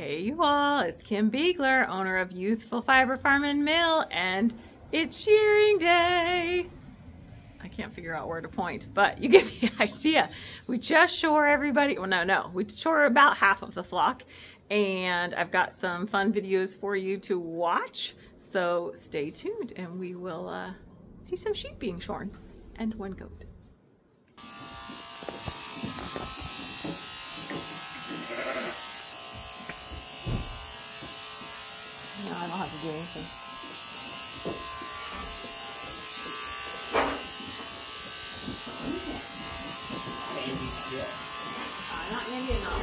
Hey you all, it's Kim Beegler, owner of Ewethful Fiber Mill, and it's shearing day. I can't figure out where to point, but you get the idea. We just shore everybody, well no, we shore about half of the flock, and I've got some fun videos for you to watch, so stay tuned and we will see some sheep being shorn and one goat. No, I don't have to do anything. Not Indian, not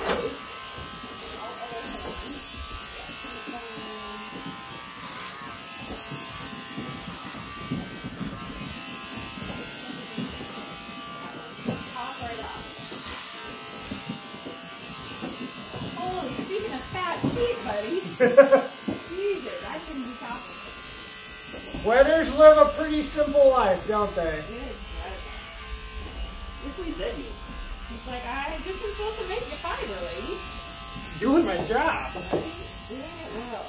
Oh, speaking of fat sheep, buddy. Jesus, I shouldn't be talking. Wedders live a pretty simple life, don't they? It is. If we let you. He's like, I just am supposed to make you fiber, lady. Doing my job. Doing it well.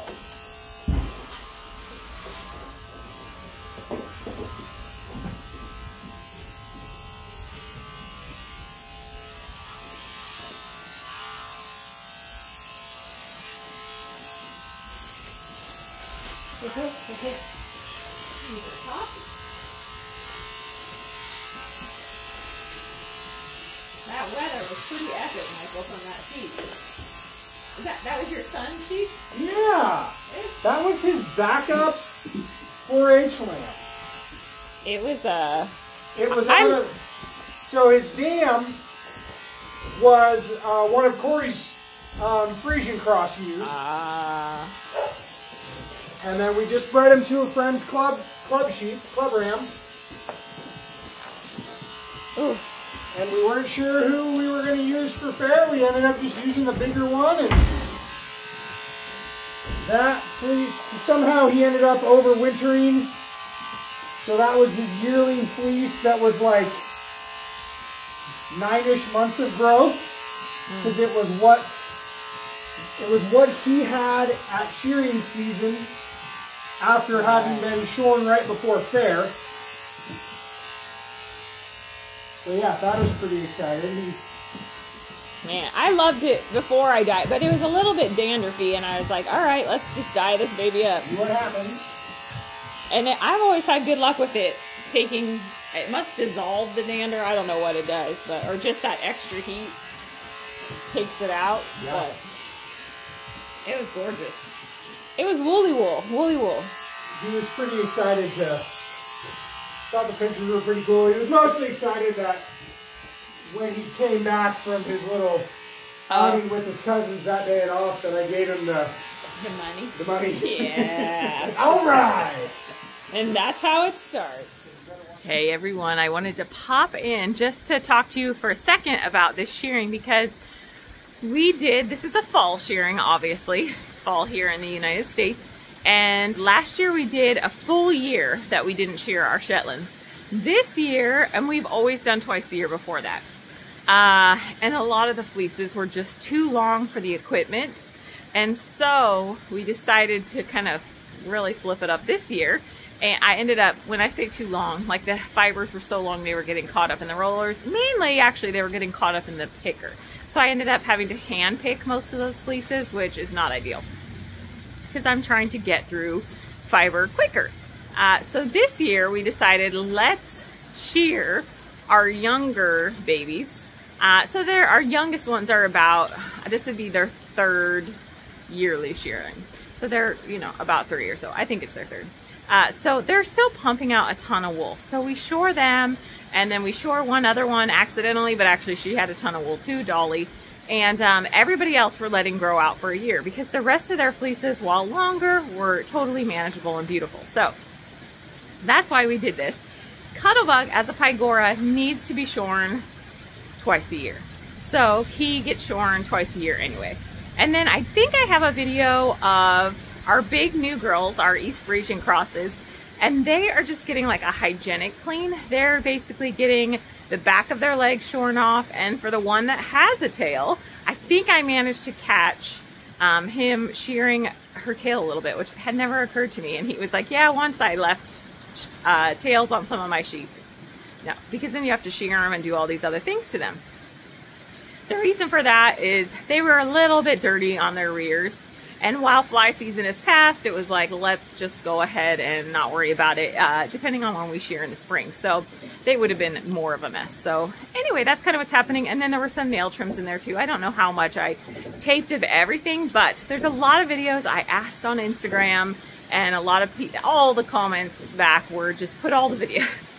That weather was pretty epic, Michael, from that sheep. That was your son's sheep? Yeah. That was his backup 4-H lamb. It was so his dam was one of Corey's Frisian cross ewes. And then we just bred him to a friend's club ram. Ooh. And we weren't sure who we were going to use for fair. We ended up just using the bigger one, and that somehow he ended up overwintering. So that was his yearling fleece that was like 9-ish months of growth, because it was what he had at shearing season after having been shorn right before fair. So yeah, that was pretty exciting. Man, I loved it before I dyed, but it was a little bit dandruffy, and I was like, all right, let's just dye this baby up. See what happens. And I've always had good luck with it taking, it must dissolve the dander, I don't know what it does, but or just that extra heat takes it out. Yeah. But it was gorgeous. It was woolly wool. He was pretty excited to. Thought the pictures were pretty cool. He was mostly excited that when he came back from his little outing with his cousins that day at off, that I gave him the money. The money. Yeah. All right. And that's how it starts. Hey everyone, I wanted to pop in just to talk to you for a second about this shearing, because this is a fall shearing, obviously. It's fall here in the United States. And last year we did a full year that we didn't shear our Shetlands. This year, and we've always done twice a year before that, and a lot of the fleeces were just too long for the equipment. And so we decided to kind of really flip it up this year. And I ended up, when I say too long, like the fibers were so long they were getting caught up in the rollers. Mainly, actually, they were getting caught up in the picker. So I ended up having to hand pick most of those fleeces, which is not ideal, because I'm trying to get through fiber quicker. So this year we decided, let's shear our younger babies. So our youngest ones are about, this would be their third yearly shearing. So they're, about 3 or so. I think it's their third. So they're still pumping out a ton of wool. So we shore them, and then we shore one other one accidentally, but actually she had a ton of wool too, Dolly. And everybody else we're letting grow out for a year, because the rest of their fleeces, while longer, were totally manageable and beautiful. So that's why we did this. Cuttlebug, as a pygora, needs to be shorn twice a year. So he gets shorn twice a year anyway. And then I think I have a video of our big new girls, our East Frisian crosses, and they are just getting like a hygienic clean. They're basically getting the back of their legs shorn off, and for the one that has a tail, I think I managed to catch him shearing her tail a little bit, which had never occurred to me. And he was like, yeah, once I left tails on some of my sheep. No, because then you have to shear them and do all these other things to them. The reason for that is they were a little bit dirty on their rears. And while fly season is past, it was like, let's just go ahead and not worry about it, depending on when we shear in the spring. So they would have been more of a mess. So anyway, that's kind of what's happening. And then there were some nail trims in there too. I don't know how much I taped of everything, but there's a lot of videos I asked on Instagram, and a lot of people, all the comments back were just put all the videos.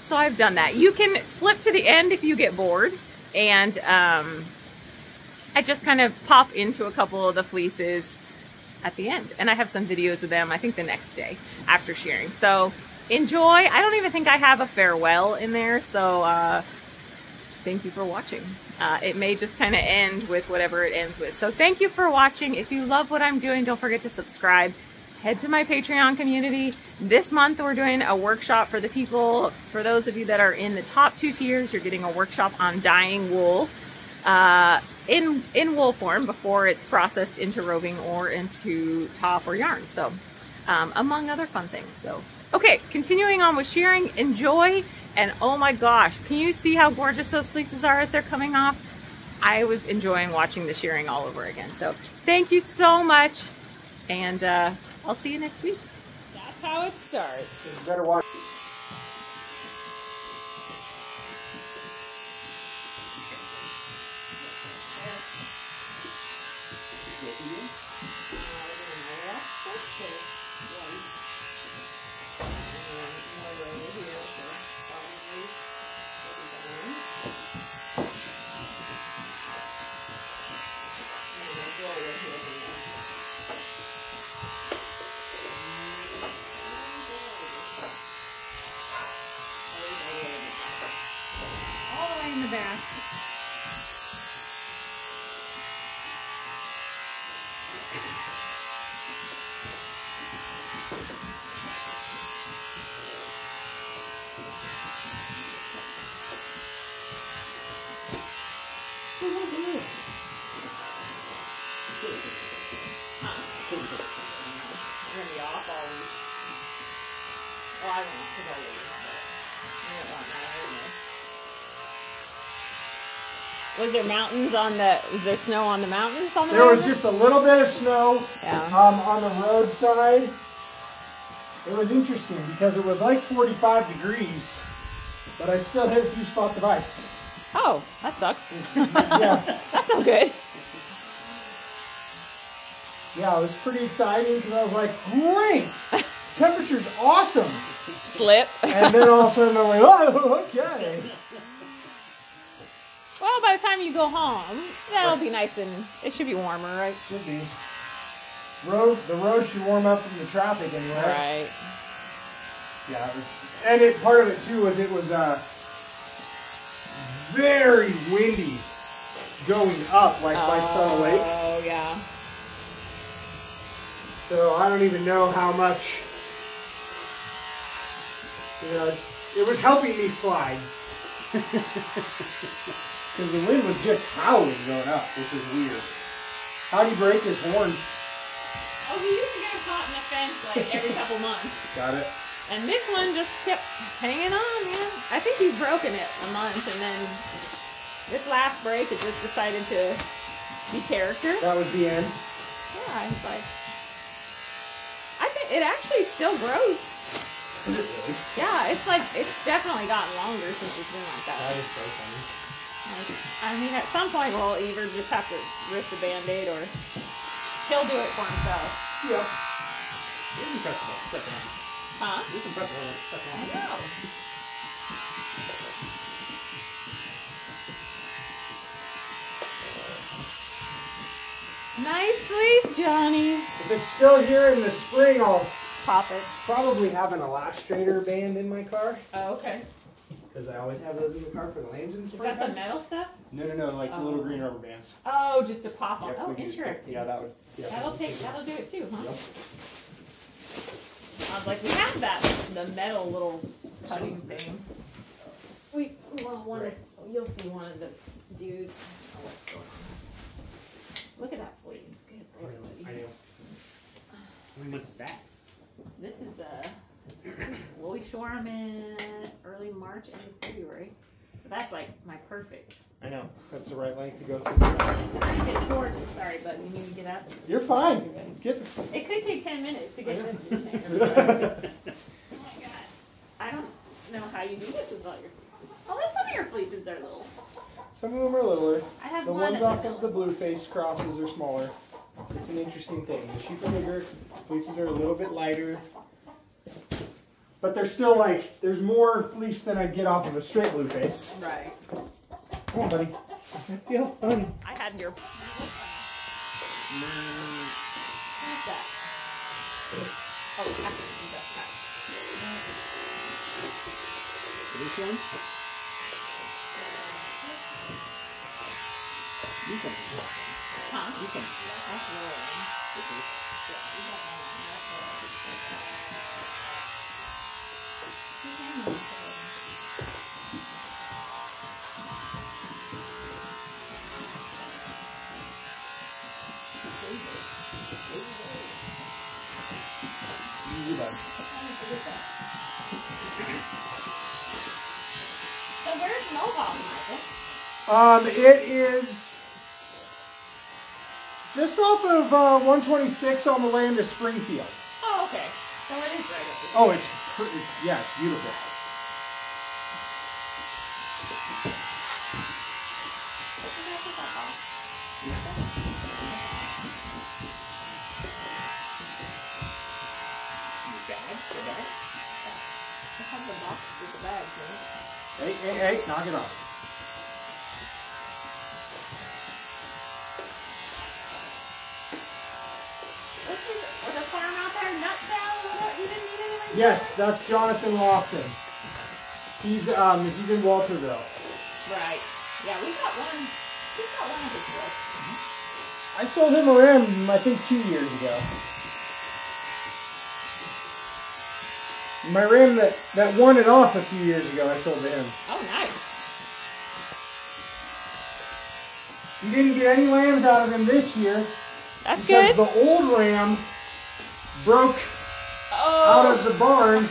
So I've done that. You can flip to the end if you get bored, and I just kind of pop into a couple of the fleeces at the end. And I have some videos of them, I think the next day after shearing. So enjoy. I don't even think I have a farewell in there. So thank you for watching. It may just kind of end with whatever it ends with. So thank you for watching. If you love what I'm doing, don't forget to subscribe. Head to my Patreon community. This month we're doing a workshop for the people. For those of you that are in the top 2 tiers, you're getting a workshop on dyeing wool. In wool form before it's processed into roving or into top or yarn. So among other fun things. So okay, continuing on with shearing. Enjoy. And oh my gosh, can you see how gorgeous those fleeces are as they're coming off? I was enjoying watching the shearing all over again. So thank you so much, and I'll see you next week. That's how it starts. You better watch. In the back. We're gonna be off all week. Oh, I won't, because I'll leave. I don't want that anyway. Was there mountains on the, was there snow on the mountains on the road? There was just a little bit of snow on the roadside. It was interesting because it was like 45 degrees, but I still hit a few spots of ice. Oh, that sucks. Yeah. That's no good. Yeah, it was pretty exciting because I was like, great! Temperature's awesome! Slip. And then all of a sudden I'm like, oh, okay. Well, by the time you go home, that'll be nice and it should be warmer, right? Should be. The road should warm up from the traffic anyway. Right. Yeah, and part of it too was it was very windy going up, like by Sun Lake. Oh yeah. So I don't even know how much. You know, it was helping me slide. Because the wind was just howling going up, which was weird. How do you break his horn? Oh, he used to get caught in the fence like every couple months. Got it. And this one just kept hanging on, man. I think he's broken it a month, and then this last break it just decided to be character. That was the end. Yeah, it's like, I think it actually still grows. Is it really? Yeah, it's like, it's definitely gotten longer since it's been like that. That is so funny. I mean, at some point we'll either just have to rip the Band-Aid or he'll do it for himself. Yeah. You can press the second one. Huh? You can press the second one. I know. Nice fleece, Johnny. If it's still here in the spring, I'll Pop it. probably have an elastrator band in my car. Oh, okay. Because I always have those in the car for the lambs in the Is spring. that the metal stuff? No, like the little green rubber bands. Oh, just to pop on. Yep, Oh, we can just interesting. yeah, that would. Yeah, That'll do it too, huh? Yep. I was like, we have the metal little cutting thing. You'll see one of the dudes. Oh, what's going on? Look at that fleece. Good What's that? This is well, we shore them in early March and February. But that's like my perfect. I know. That's the right length to go through. I'm getting bored. Sorry, but you need to get up. You're fine. Get the... It could take 10 minutes to get this in there. Oh my god. I don't know how you do this with all your fleeces. Although some of your fleeces are little. Some of them are littler. I have the one ones off of the blue face crosses are smaller. It's an interesting thing. The sheep are bigger, fleeces are a little bit lighter. But they're still like, there's more fleece than I'd get off of a straight blue face. Right. Come on, buddy. I feel funny. I had your... What's that? Oh, This one? You can. Huh? You can. That's rolling. This is. Yeah, we got one. So where's Mohawk, Michael? It is just off of 126 on the way into Springfield. Oh, okay. So it is right up there. Oh, it's yeah, it's beautiful. Hey, knock it off. Was a farm out there, Nutdown? You didn't need anything? Yes, that's Jonathan Lawson. He's in Walterville. Right. Yeah, we got one. We got one of his books. I sold him a ram, I think, 2 years ago. My ram that won it off a few years ago, I sold to him. Oh, nice. You didn't get any lambs out of him this year. That's because good. The old ram broke out of the barn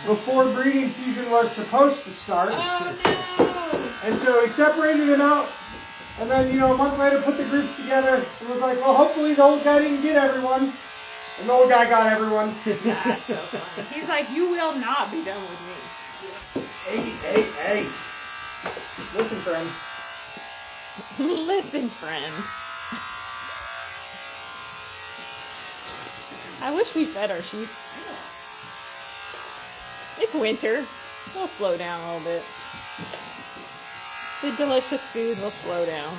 before breeding season was supposed to start. Oh, no. And so he separated them out. And then, a month later put the groups together and was like, well, hopefully the old guy didn't get everyone. And the old guy got everyone. That's so funny. He's like, you will not be done with me. Hey. Listen, friend. Listen, friend. I wish we fed our sheep. It's winter. We'll slow down a little bit. The delicious food will slow down.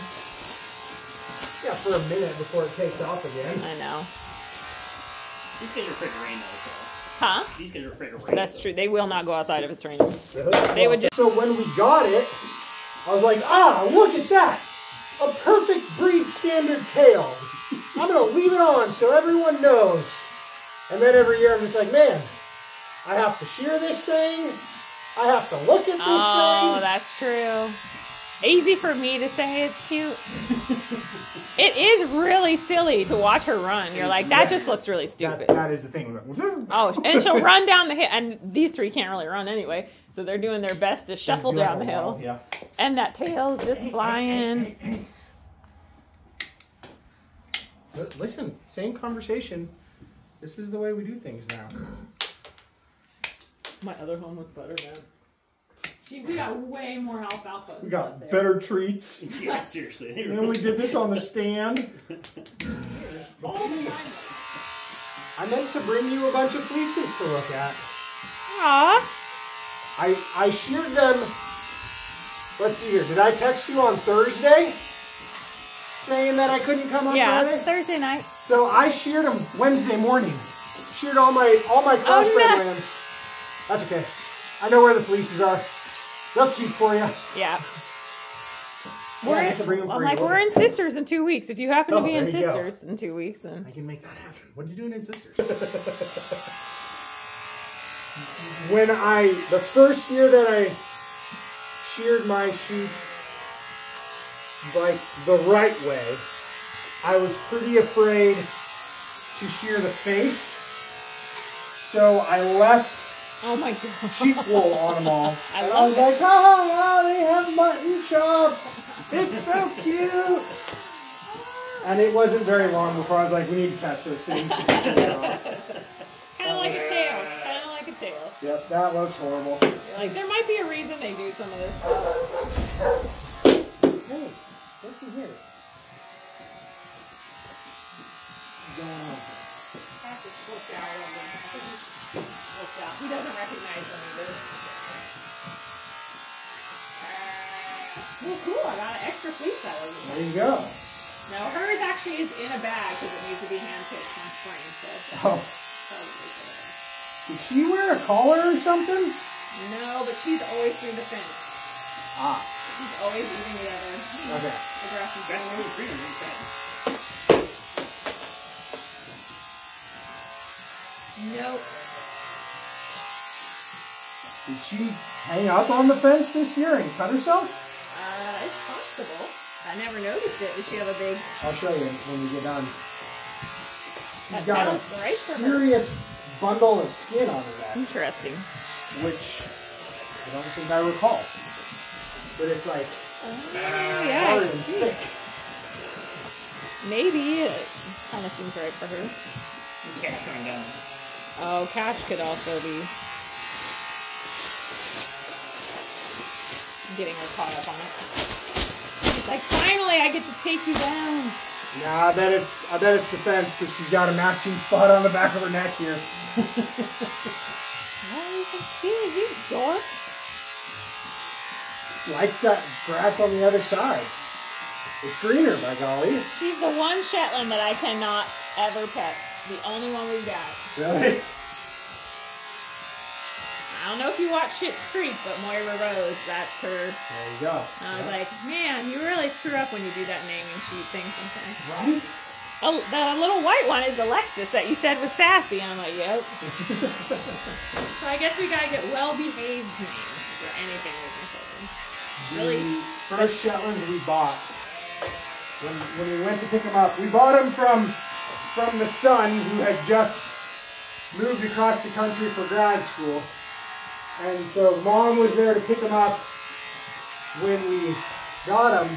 Yeah, for a minute before it takes off again. I know. These guys are afraid of rain, though, so. Huh? These guys are afraid of rain. That's true. They will not go outside if it's raining. They would just... So when we got it, I was like, look at that. A perfect breed standard tail. I'm going to leave it on so everyone knows. And then every year I'm just like, man, I have to shear this thing. I have to look at this thing. Oh, that's true. Easy for me to say it's cute. It is really silly to watch her run. You're like, that just looks really stupid. That is the thing. Oh, and she'll run down the hill. And these three can't really run anyway. So they're doing their best to shuffle down the hill. Yeah. And that tail's just flying. Hey. Listen, same conversation. This is the way we do things now. My other home was better, man. We got way more alfalfa. We got better treats. Yeah, seriously. And then we did this on the stand. I meant to bring you a bunch of fleeces to look at. Aww. I sheared them. Let's see here. Did I text you on Thursday saying that I couldn't come on Friday? Yeah, Thursday night. So I sheared them Wednesday morning. Sheared all my crossbred lambs. That's okay. I know where the fleeces are. They'll keep for you. Yeah. I'm like, we're in Sisters in 2 weeks. If you happen to be in Sisters in 2 weeks, then I can make that happen. What are you doing in Sisters? The first year that I sheared my sheep like the right way, I was pretty afraid to shear the face. So I left Oh my god. sheep wool on them all. I was love it. like, oh wow, they have mutton chops. It's so cute. And it wasn't very long before I was like, we need to catch those things. Kind of like a tail. Kind of like a tail. Yep, that looks horrible. Like, there might be a reason they do some of this stuff. Hey, what's in here? What's going on? He doesn't recognize them either. Well, cool. I got an extra fleece that was. There you go. No, hers actually is in a bag because it needs to be hand-picked from spring. So Oh. Did she wear a collar or something? No, but she's always through the fence. Ah. She's always eating the other. Okay. The grass and That's really freedom inside. Nope. Did she hang up on the fence this year and cut herself? It's possible. I never noticed it. Does she have a big... I'll show you when we get done. That She's got a sounds right for her. serious bundle of skin on her neck, Interesting. which I don't think I recall. But it's like Yeah, hard I and see. thick. Maybe. It kind of seems right for her. Cash on down. Oh, Cash could also be getting her caught up on it. It's like, finally, I get to take you down. Nah, I bet it's the fence because she's got a matching spot on the back of her neck here. Oh, you can see it, you dork. Likes that grass on the other side. It's greener, by golly. She's the one Shetland that I cannot ever pet. The only one we've got. Really? I don't know if you watch Schitt's Creek, but Moira Rose, that's her. There you go. And I was like, man, you really screw up when you do that naming sheet thing sometimes. Right? Oh, the little white one is Alexis that you said was sassy. And I'm like, yep. So I guess we gotta get well-behaved names for anything with my children. Really? The first Shetlands we bought, when we went to pick them up, we bought them from the son who had just moved across the country for grad school. And so Mom was there to pick them up when we got them.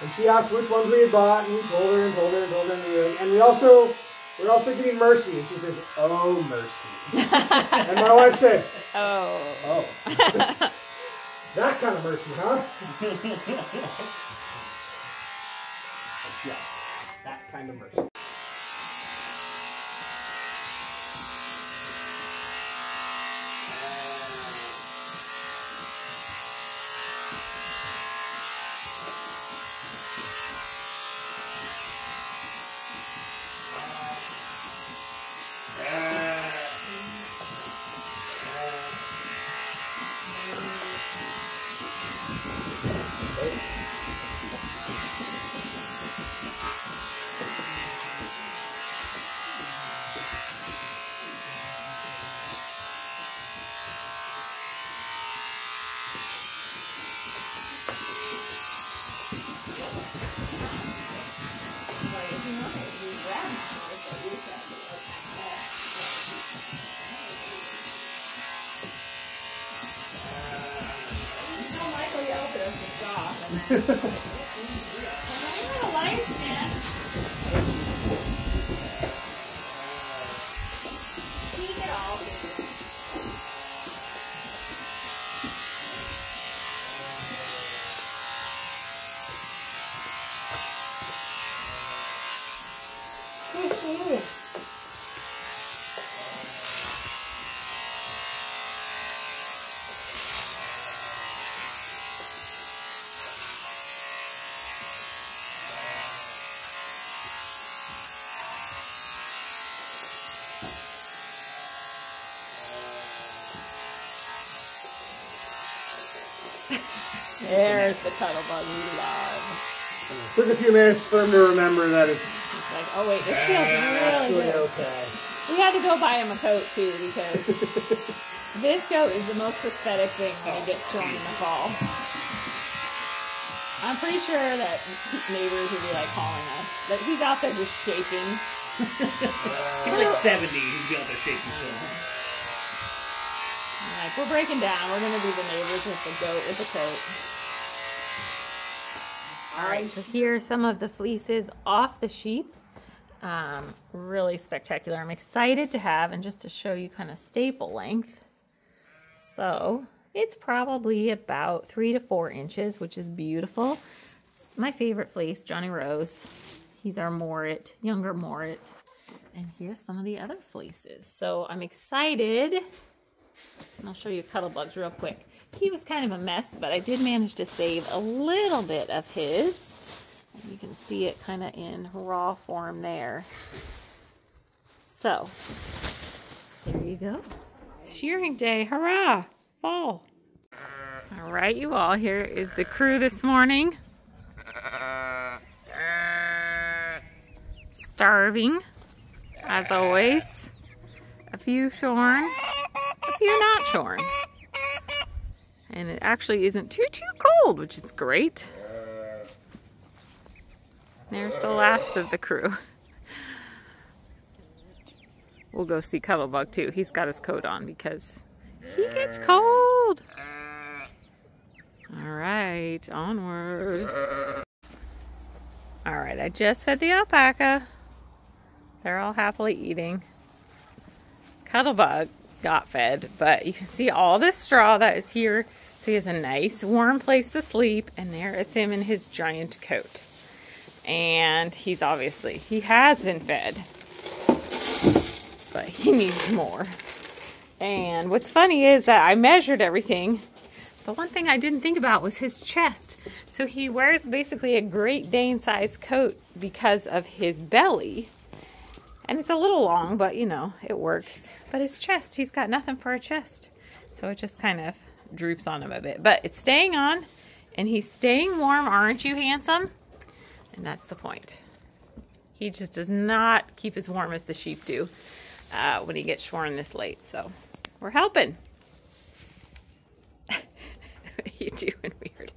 And she asked which ones we had bought, and we told her and told her and told her. And we're also getting Mercy. And she says, oh, Mercy. And my wife said, Oh. oh. That kind of Mercy, huh? Yes, that kind of Mercy. There's the cuddle bug we love. Took a few minutes for him to remember that it's Like, oh wait, this feels really good. okay. We had to go buy him a coat too because this goat is the most pathetic thing when he gets shorn in the fall. I'm pretty sure that neighbors would be like calling us. But he's out there just shaking. He's like 70. He's got the shape himself. All right, we're breaking down. We're going to do the neighbors with the goat with the coat. All right, so here are some of the fleeces off the sheep. Really spectacular. I'm excited to have, and just to show you kind of staple length. So it's probably about 3 to 4 inches, which is beautiful. My favorite fleece, Johnny Rose. He's our Morit, younger Morit. And here's some of the other fleeces. So I'm excited. And I'll show you Cuddlebugs real quick. He was kind of a mess, but I did manage to save a little bit of his. And you can see it kind of in raw form there. So, there you go. Shearing day, hurrah, fall. All right, you all, here is the crew this morning. Starving, as always. A few shorn, a few not shorn. And it actually isn't too cold, which is great. There's the last of the crew. We'll go see Cuddlebug too. He's got his coat on because he gets cold. All right, onward. All right, I just fed the alpaca. They're all happily eating. Cuddlebug got fed, but you can see all this straw that is here. So he has a nice warm place to sleep, and there is him in his giant coat. And he has been fed, but he needs more. And what's funny is that I measured everything. The one thing I didn't think about was his chest. So he wears basically a Great Dane sized coat because of his belly. And it's a little long, but you know, it works. But his chest, he's got nothing for a chest. So it just kind of droops on him a bit. But it's staying on, and he's staying warm. Aren't you handsome? And that's the point. He just does not keep as warm as the sheep do when he gets shorn this late. So we're helping. What are you doing weird?